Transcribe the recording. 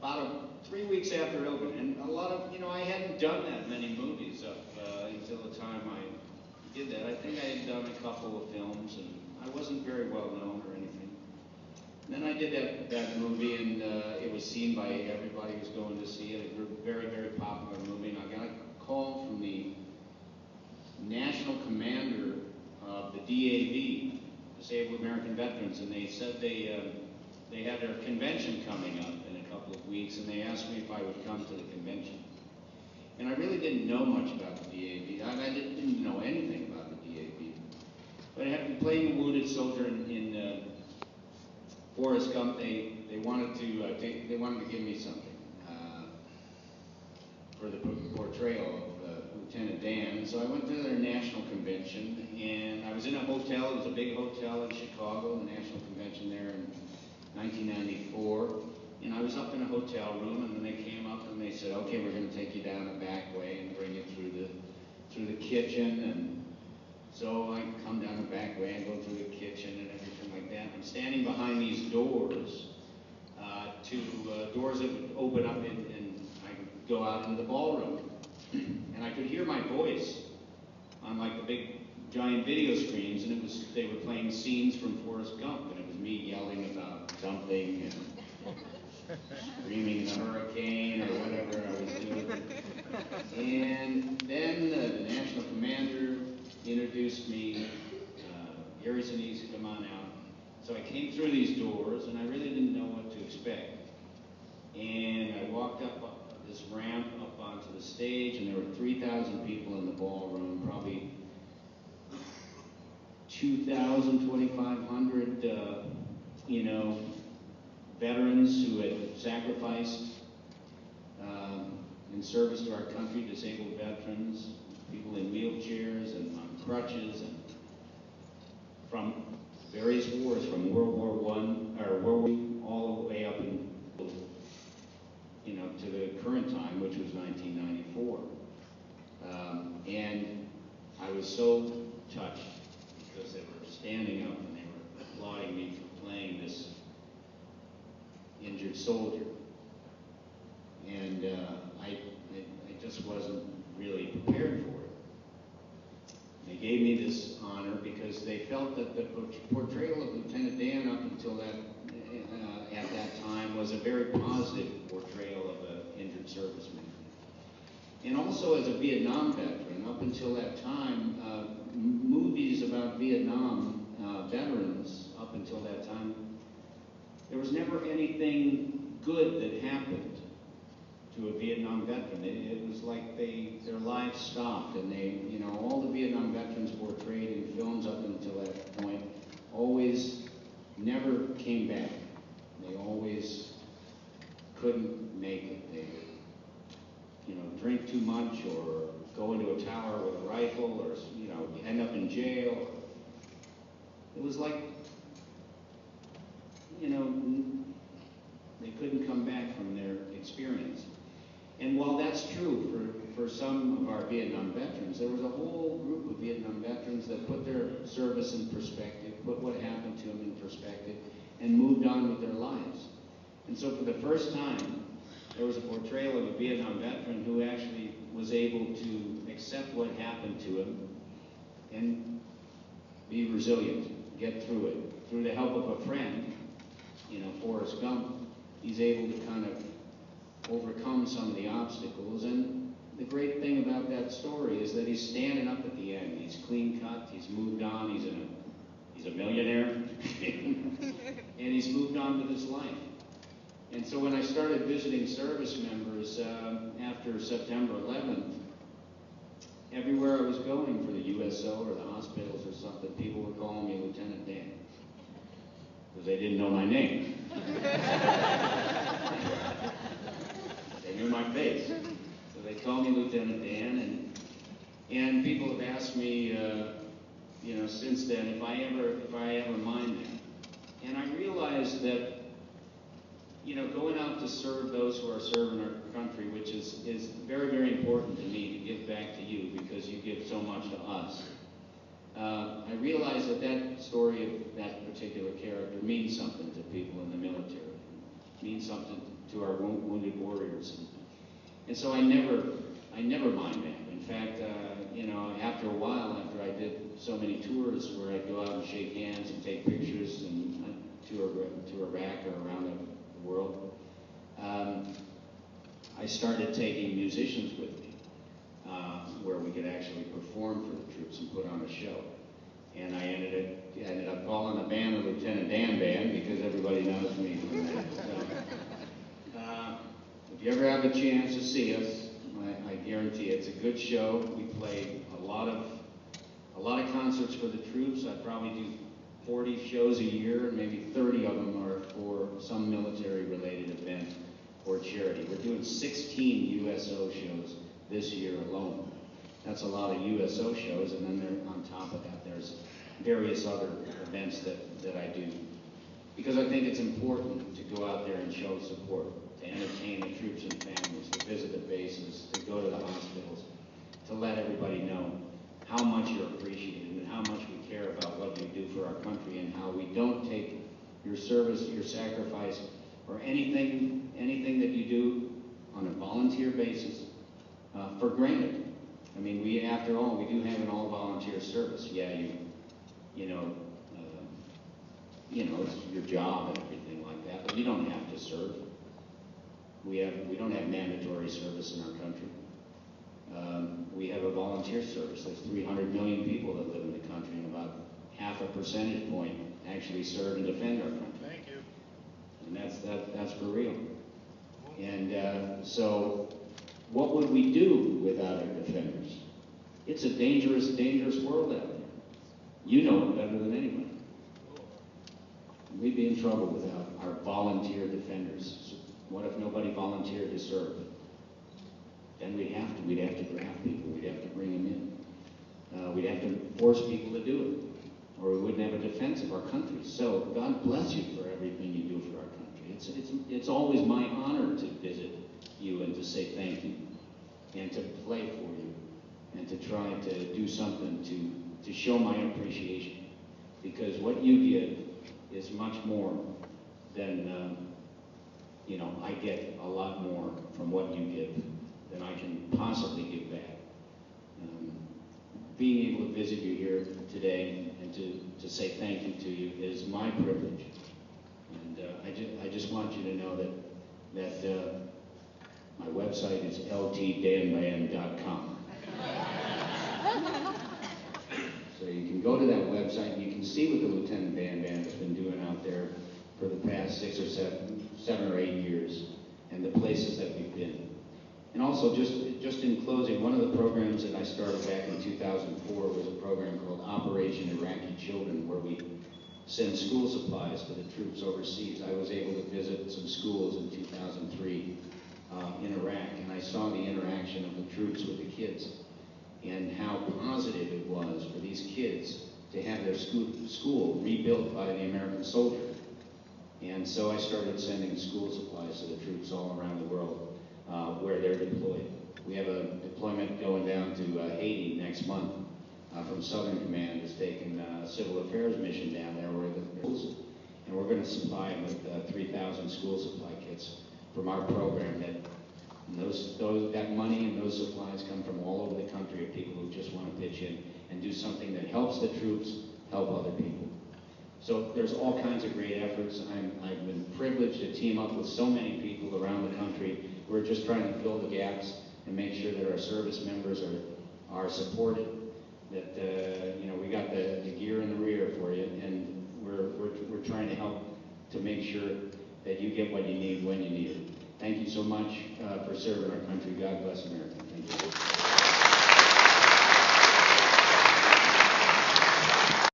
about 3 weeks after it opened, and a lot of, I hadn't done that many movies up until the time I did that. I think I had done a couple of films, and I wasn't very well known or anything. And then I did that movie, and it was seen by everybody who was going to see it. It was a very, very popular movie, and I got a call from the national commander of the DAV, Disabled American Veterans, and they said they had their convention coming up in a couple of weeks, and they asked me if I would come to the convention. And I really didn't know much about the DAV. I didn't know anything about the DAV. But I had been playing a wounded soldier in Forest Gump. They wanted to give me something for the portrayal of Lieutenant Dan. So I went to their national convention, and I was in a hotel. It was a big hotel in Chicago, the national convention there in 1994. And I was up in a hotel room, and then they came up and they said, "Okay, we're going to take you down the back way and bring you through the kitchen." And so I come down the back way and go through the kitchen and everything like that. I'm standing behind these doors, doors that would open up, and I could go out into the ballroom. And I could hear my voice on like the big giant video screens, and they were playing scenes from Forest Gump, and it was me yelling about jumping and screaming in a hurricane or whatever I was doing. And then the national commander introduced me, Gary Sinise, come on out. So I came through these doors, and I really didn't know what to expect. And I walked up this ramp up onto the stage, and there were 3,000 people in the ballroom, probably 2,000, 2,500, veterans who had sacrificed in service to our country, disabled veterans, people in wheelchairs and on crutches, and from various wars, from World War I, or World War II, all the way up to the current time, which was 1994. And I was so touched because they were standing up and they were applauding me for playing this injured soldier. And I just wasn't really prepared for it. They gave me this honor because they felt that the portrayal of Lieutenant Dan up until that at that time was a very positive portrayal of an injured serviceman. And also as a Vietnam veteran, up until that time, movies about Vietnam veterans, up until that time, there was never anything good that happened to a Vietnam veteran. It was like their lives stopped, and all the Vietnam veterans portrayed in films up until that point always never came back. They always couldn't make it. They would, drink too much, or go into a tower with a rifle, or end up in jail. It was like, they couldn't come back from their experience. And while that's true for some of our Vietnam veterans, there was a whole group of Vietnam veterans that put their service in perspective, put what happened to them in perspective, and moved on with their lives. And so for the first time, there was a portrayal of a Vietnam veteran who actually was able to accept what happened to him and be resilient, get through it. Through the help of a friend, Forest Gump, he's able to kind of overcome some of the obstacles. And the great thing about that story is that he's standing up at the end. He's clean cut, he's moved on, he's a millionaire, and he's moved on with his life. And so when I started visiting service members after September 11th, everywhere I was going for the USO or the hospitals or something, people were calling me Lieutenant Dan, because they didn't know my name. They knew my face, so they called me Lieutenant Dan. And people have asked me, since then, if I ever mind that. And I realized that, going out to serve those who are serving our country, which is very, very important to me to give back to you, because you give so much to us. I realized that story of that particular character means something to people in the military. It means something to our wounded warriors. And so I never mind that. In fact, you know, after a while, after I did so many tours where I'd go out and shake hands and take pictures and to Iraq or around the world, I started taking musicians with me, where we could actually perform for the troops and put on a show. And I ended up calling the band the Lieutenant Dan Band because everybody knows me from that. So, if you ever have a chance to see us, I guarantee it's a good show. We play a lot of concerts for the troops. I probably do 40 shows a year, and maybe 30 of them are for some military-related event or charity. We're doing 16 USO shows this year alone. That's a lot of USO shows, and then on top of that, there's various other events that I do. Because I think it's important to go out there and show support, to entertain the troops and families, to visit the bases, to go to the hospitals, to let everybody know how much you're appreciated and how much we care about what you do for our country and how we don't take your service, your sacrifice, or anything that you do on a volunteer basis for granted. I mean, after all, we do have an all-volunteer service. Yeah, it's your job and everything like that, but you don't have to serve. We don't have mandatory service in our country. We have a volunteer service. There's 300 million people that live in the country, and about half a percentage point actually serve and defend our country. Thank you. And that's for real. And so, what would we do without our defenders? It's a dangerous, dangerous world out there. You know it better than anyone. We'd be in trouble without our volunteer defenders. So what if nobody volunteered to serve? Then we'd have to draft people. We'd have to bring them in. We'd have to force people to do it, or we wouldn't have a defense of our country. So God bless you for everything you do for our country. It's always my honor to visit you and to say thank you, and to play for you, and to try to do something to show my appreciation. Because what you give is much more than, I get a lot more from what you give than I can possibly give back. Being able to visit you here today and to say thank you to you is my privilege. And I just want you to know that my website is ltdanband.com. So you can go to that website and you can see what the Lieutenant Dan Band has been doing out there for the past 6 or 7 or 8 years, and the places that we've been. And also, just in closing, one of the programs that I started back in 2004 was a program called Operation Iraqi Children, where we send school supplies to the troops overseas. I was able to visit some schools in 2003 in Iraq, and I saw the interaction of the troops with the kids and how positive it was for these kids to have their school rebuilt by the American soldier. And so I started sending school supplies to the troops all around the world where they're deployed. We have a deployment going down to Haiti next month from Southern Command is taking a civil affairs mission down there where the schools, and we're going to supply them with 3,000 school supply kits from our program. That money and those supplies come from all over the country of people who just want to pitch in and do something that helps the troops help other people. So there's all kinds of great efforts. I've been privileged to team up with so many people around the country. We're just trying to fill the gaps and make sure that our service members are supported. That we got the gear in the rear for you, and we're trying to help to make sure that you get what you need when you need it. Thank you so much for serving our country. God bless America. Thank you.